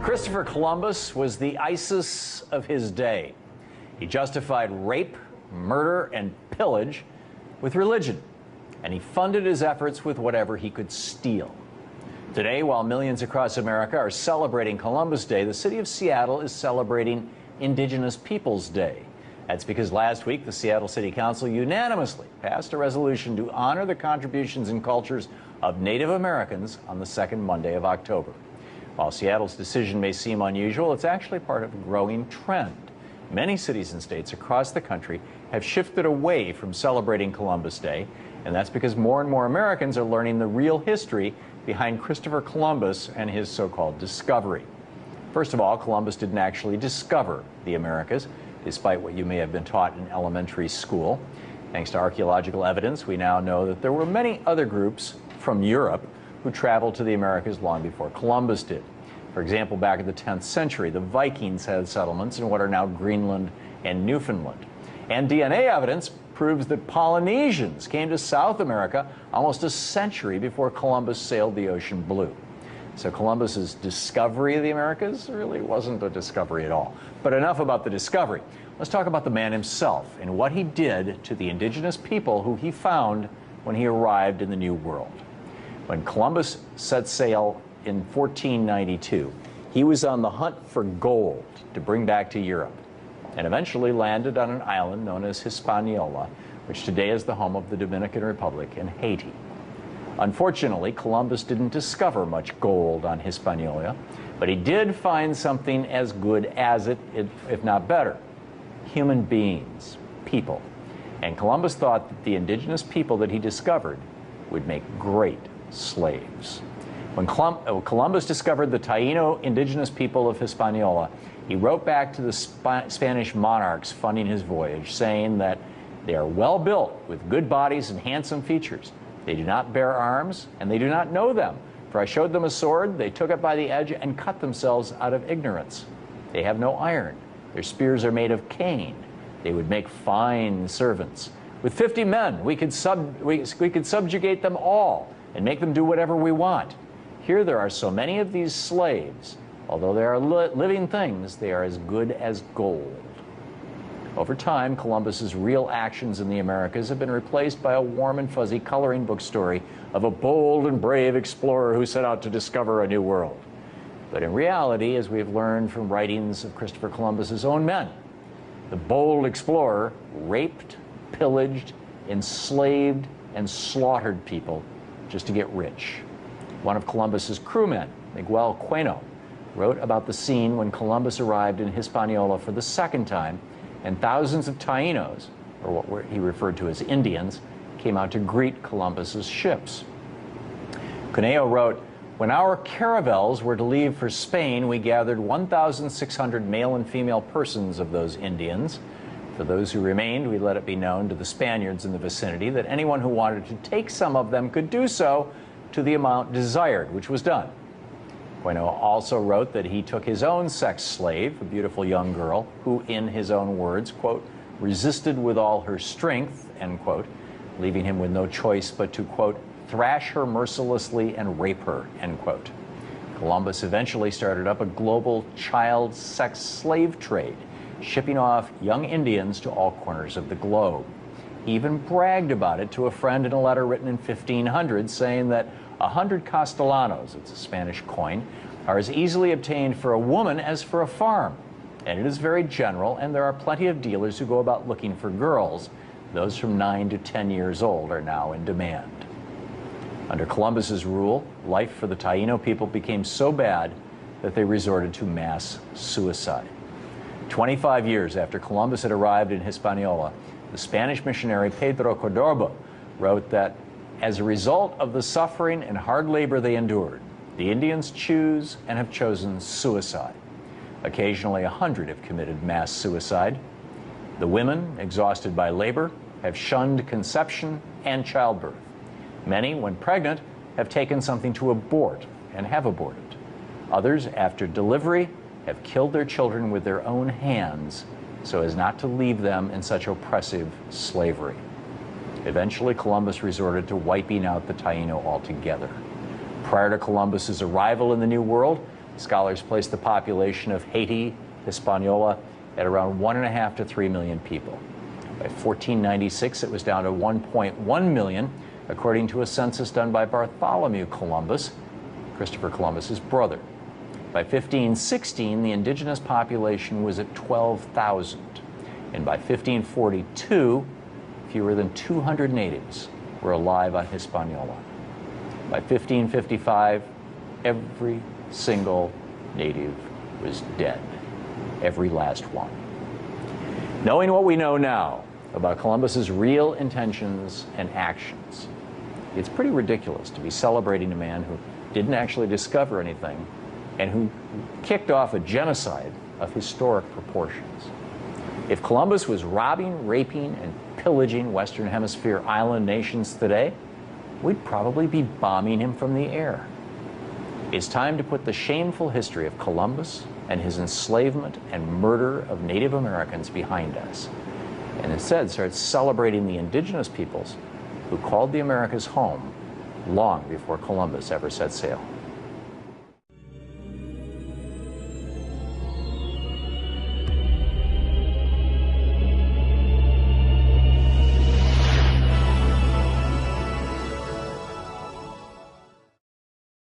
Christopher Columbus was the ISIS of his day. He justified rape, murder, and pillage with religion, and he funded his efforts with whatever he could steal. Today, while millions across America are celebrating Columbus Day, the city of Seattle is celebrating Indigenous Peoples Day. That's because last week the Seattle City Council unanimously passed a resolution to honor the contributions and cultures of Native Americans on the second Monday of October. While Seattle's decision may seem unusual, it's actually part of a growing trend. Many cities and states across the country have shifted away from celebrating Columbus Day, and that's because more and more Americans are learning the real history behind Christopher Columbus and his so-called discovery. First of all, Columbus didn't actually discover the Americas, despite what you may have been taught in elementary school. Thanks to archaeological evidence, we now know that there were many other groups from Europe who traveled to the Americas long before Columbus did. For example, back in the 10th century, the Vikings had settlements in what are now Greenland and Newfoundland. And DNA evidence proves that Polynesians came to South America almost a century before Columbus sailed the ocean blue. So Columbus's discovery of the Americas really wasn't a discovery at all. But enough about the discovery. Let's talk about the man himself and what he did to the indigenous people who he found when he arrived in the New World. When Columbus set sail in 1492, he was on the hunt for gold to bring back to Europe, and eventually landed on an island known as Hispaniola, which today is the home of the Dominican Republic and Haiti. Unfortunately, Columbus didn't discover much gold on Hispaniola, but he did find something as good as it, if not better: human beings, people. And Columbus thought that the indigenous people that he discovered would make great slaves. When Columbus discovered the Taino indigenous people of Hispaniola, he wrote back to the Spanish monarchs funding his voyage, saying that they are well built with good bodies and handsome features. They do not bear arms, and they do not know them. For I showed them a sword, they took it by the edge and cut themselves out of ignorance. They have no iron. Their spears are made of cane. They would make fine servants. With 50 men, we could subjugate them all and make them do whatever we want. Here there are so many of these slaves. Although they are living things, they are as good as gold. Over time, Columbus's real actions in the Americas have been replaced by a warm and fuzzy coloring book story of a bold and brave explorer who set out to discover a new world. But in reality, as we have learned from writings of Christopher Columbus's own men, the bold explorer raped, pillaged, enslaved, and slaughtered people just to get rich. One of Columbus's crewmen, Miguel Bueno, wrote about the scene when Columbus arrived in Hispaniola for the second time, and thousands of Tainos, or what he referred to as Indians, came out to greet Columbus's ships. Cuneo wrote, "When our caravels were to leave for Spain, we gathered 1,600 male and female persons of those Indians. For those who remained, we let it be known to the Spaniards in the vicinity that anyone who wanted to take some of them could do so to the amount desired, which was done." Bueno also wrote that he took his own sex slave, a beautiful young girl, who, in his own words, quote, "resisted with all her strength," end quote, leaving him with no choice but to, quote, "thrash her mercilessly and rape her," end quote. Columbus eventually started up a global child sex slave trade, shipping off young Indians to all corners of the globe. He even bragged about it to a friend in a letter written in 1500, saying that 100 castellanos, it's a Spanish coin, are as easily obtained for a woman as for a farm. And it is very general, and there are plenty of dealers who go about looking for girls. Those from 9 to 10 years old are now in demand. Under Columbus's rule, life for the Taino people became so bad that they resorted to mass suicide. 25 years after Columbus had arrived in Hispaniola, the Spanish missionary Pedro Cordoba wrote that as a result of the suffering and hard labor they endured, the Indians choose and have chosen suicide. Occasionally, 100 have committed mass suicide. The women, exhausted by labor, have shunned conception and childbirth. Many, when pregnant, have taken something to abort and have aborted. Others, after delivery, have killed their children with their own hands so as not to leave them in such oppressive slavery. Eventually, Columbus resorted to wiping out the Taino altogether. Prior to Columbus's arrival in the New World, Scholars place the population of Haiti, Hispaniola, at around 1.5 to 3 million people. By 1496, it was down to 1.1 million, according to a census done by Bartholomew Columbus, Christopher Columbus's brother. By 1516, the indigenous population was at 12,000. And by 1542, fewer than 200 natives were alive on Hispaniola. By 1555, every single native was dead, every last one. Knowing what we know now about Columbus's real intentions and actions, it's pretty ridiculous to be celebrating a man who didn't actually discover anything and who kicked off a genocide of historic proportions. If Columbus was robbing, raping, and pillaging Western Hemisphere island nations today, we'd probably be bombing him from the air. It's time to put the shameful history of Columbus and his enslavement and murder of Native Americans behind us, and instead start celebrating the indigenous peoples who called the Americas home long before Columbus ever set sail.